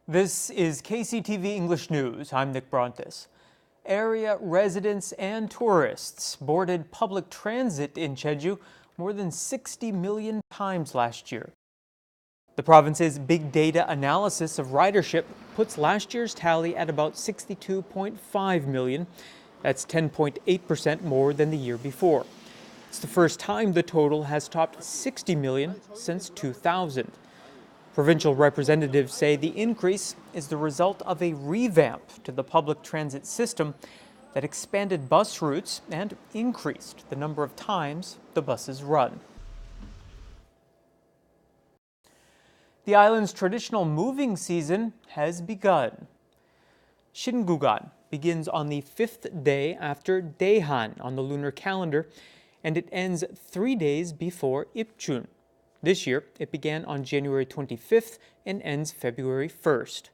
This is KCTV English News. I'm Nick Brontes. Area residents and tourists boarded public transit in Jeju more than 60 million times last year. The province's big data analysis of ridership puts last year's tally at about 62.5 million. That's 10.8% more than the year before. It's the first time the total has topped 60 million since 2000. Provincial representatives say the increase is the result of a revamp to the public transit system that expanded bus routes and increased the number of times the buses run. The island's traditional moving season has begun. Shingugan begins on the 5th day after Daehan on the lunar calendar, and it ends 3 days before Ipchun. This year, it began on January 25th and ends February 1st.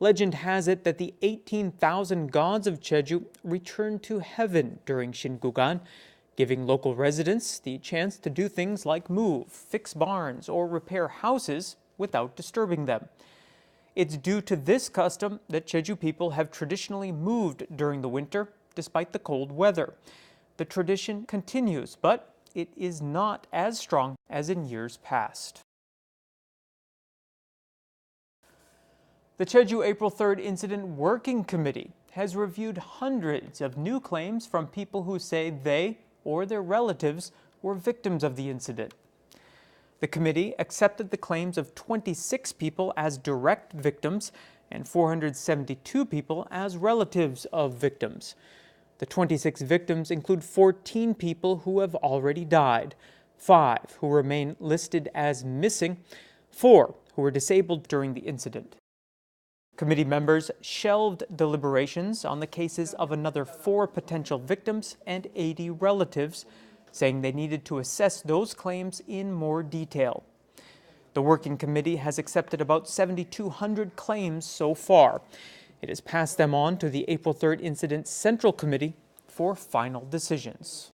Legend has it that the 18,000 gods of Jeju returned to heaven during Shingugan, giving local residents the chance to do things like move, fix barns, or repair houses without disturbing them. It's due to this custom that Jeju people have traditionally moved during the winter, despite the cold weather. The tradition continues, but it is not as strong as in years past. The Jeju April 3rd Incident Working Committee has reviewed hundreds of new claims from people who say they or their relatives were victims of the incident. The committee accepted the claims of 26 people as direct victims and 472 people as relatives of victims. The 26 victims include 14 people who have already died, 5 who remain listed as missing, 4 who were disabled during the incident. Committee members shelved deliberations on the cases of another 4 potential victims and 80 relatives, saying they needed to assess those claims in more detail. The working committee has accepted about 7,200 claims so far. It has passed them on to the April 3rd Incident Central Committee for final decisions.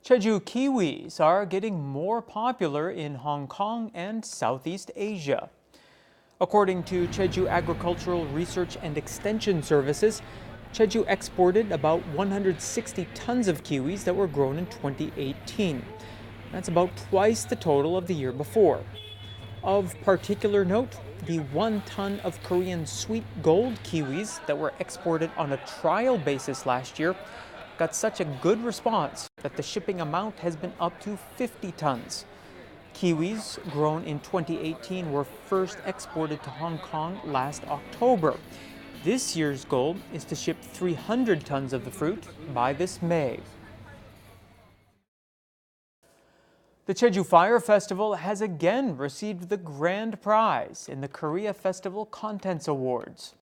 Jeju kiwis are getting more popular in Hong Kong and Southeast Asia. According to Jeju Agricultural Research and Extension Services, Jeju exported about 160 tons of kiwis that were grown in 2018. That's about twice the total of the year before. Of particular note, the 1 ton of Korean sweet gold kiwis that were exported on a trial basis last year got such a good response that the shipping amount has been up to 50 tons. Kiwis grown in 2018 were first exported to Hong Kong last October. This year's goal is to ship 300 tons of the fruit by this May. The Jeju Fire Festival has again received the grand prize in the Korea Festival Contents Awards.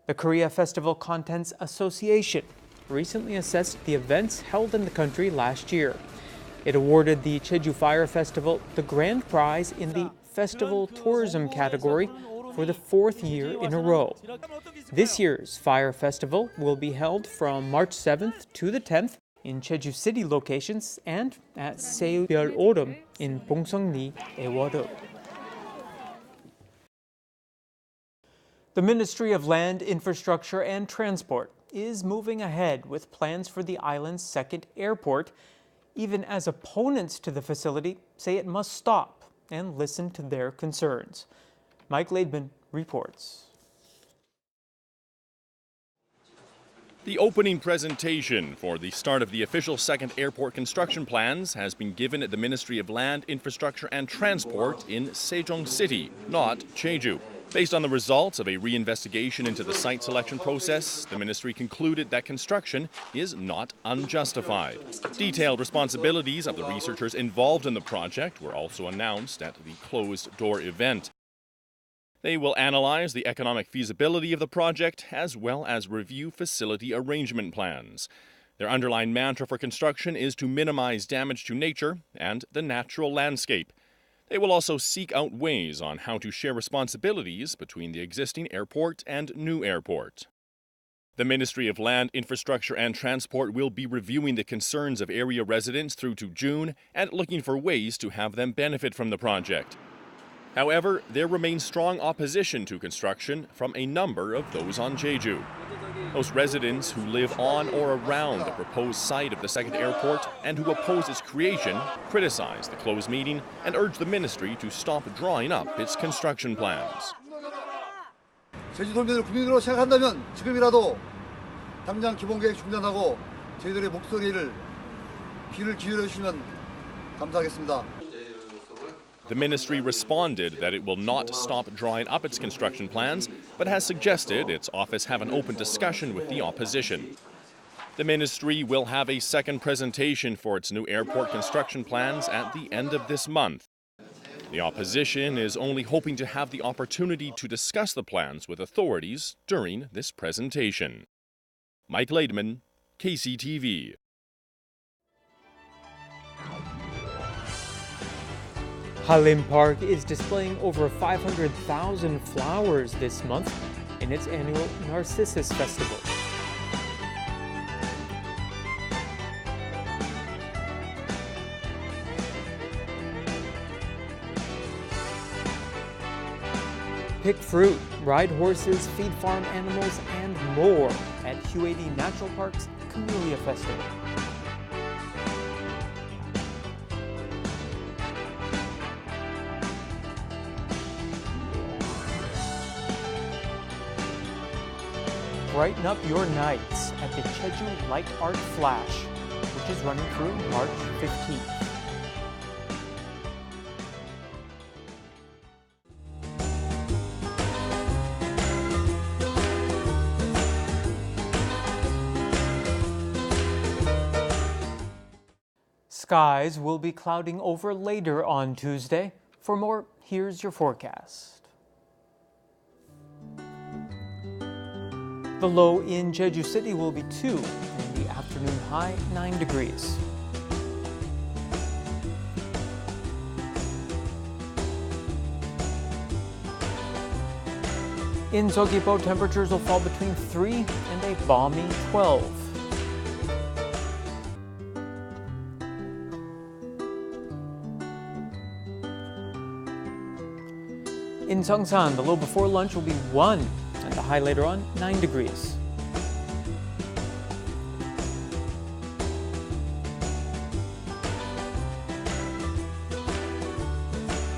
The Korea Festival Contents Association recently assessed the events held in the country last year. It awarded the Jeju Fire Festival the grand prize in the Festival Tourism category for the 4th year in a row. This year's Fire Festival will be held from March 7th to the 10th in Jeju City locations and at Seulbyul Orem in Bongseong-ni, Ewado. The Ministry of Land, Infrastructure and Transport is moving ahead with plans for the island's second airport, even as opponents to the facility say it must stop and listen to their concerns. Mike Laidman reports. The opening presentation for the start of the official second airport construction plans has been given at the Ministry of Land, Infrastructure and Transport in Sejong City, not Jeju. Based on the results of a reinvestigation into the site selection process, the ministry concluded that construction is not unjustified. Detailed responsibilities of the researchers involved in the project were also announced at the closed-door event. They will analyze the economic feasibility of the project as well as review facility arrangement plans. Their underlying mantra for construction is to minimize damage to nature and the natural landscape. They will also seek out ways on how to share responsibilities between the existing airport and new airport. The Ministry of Land, Infrastructure and Transport will be reviewing the concerns of area residents through to June and looking for ways to have them benefit from the project. However, there remains strong opposition to construction from a number of those on Jeju. Most residents who live on or around the proposed site of the second airport and who oppose its creation criticize the closed meeting and urge the ministry to stop drawing up its construction plans. 제주도민을 국민으로 생각한다면 지금이라도 당장 기본계획 중단하고 저희들의 목소리를 귀를 기울여 주시면 감사하겠습니다. The ministry responded that it will not stop drawing up its construction plans, but has suggested its office have an open discussion with the opposition. The ministry will have a second presentation for its new airport construction plans at the end of this month. The opposition is only hoping to have the opportunity to discuss the plans with authorities during this presentation. Mike Laidman, KCTV. Halim Park is displaying over 500,000 flowers this month in its annual Narcissus Festival. Pick fruit, ride horses, feed farm animals, and more at Hue80 Natural Park's Camellia Festival. Brighten up your nights at the Jeju Light Art Flash, which is running through March 15th. Skies will be clouding over later on Tuesday. For more, here's your forecast. The low in Jeju City will be 2, and the afternoon high 9 degrees. In Seogwipo, temperatures will fall between 3 and a balmy 12. In Seongsan, the low before lunch will be 1, and the high later on 9 degrees.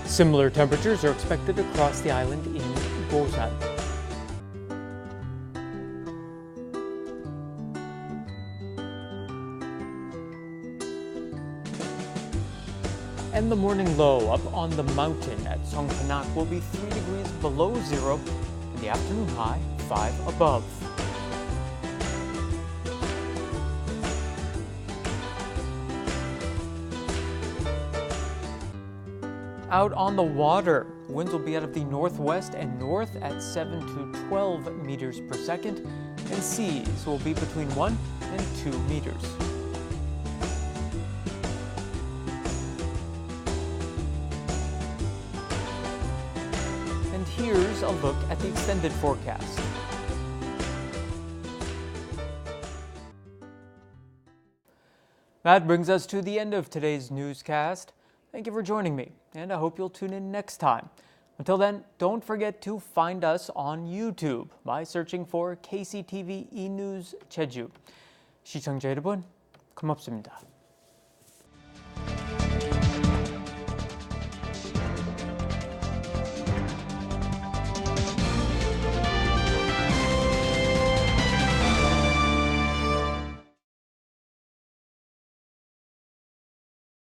Similar temperatures are expected across the island in Busan. And the morning low up on the mountain at Songpanak will be 3 degrees below zero, and the afternoon high 5 above. Out on the water, winds will be out of the northwest and north at 7 to 12 meters per second, and seas will be between 1 and 2 meters. And here's a look at the extended forecast. That brings us to the end of today's newscast. Thank you for joining me, and I hope you'll tune in next time. Until then, don't forget to find us on YouTube by searching for KCTV E-News Jeju. 시청자 여러분, 고맙습니다.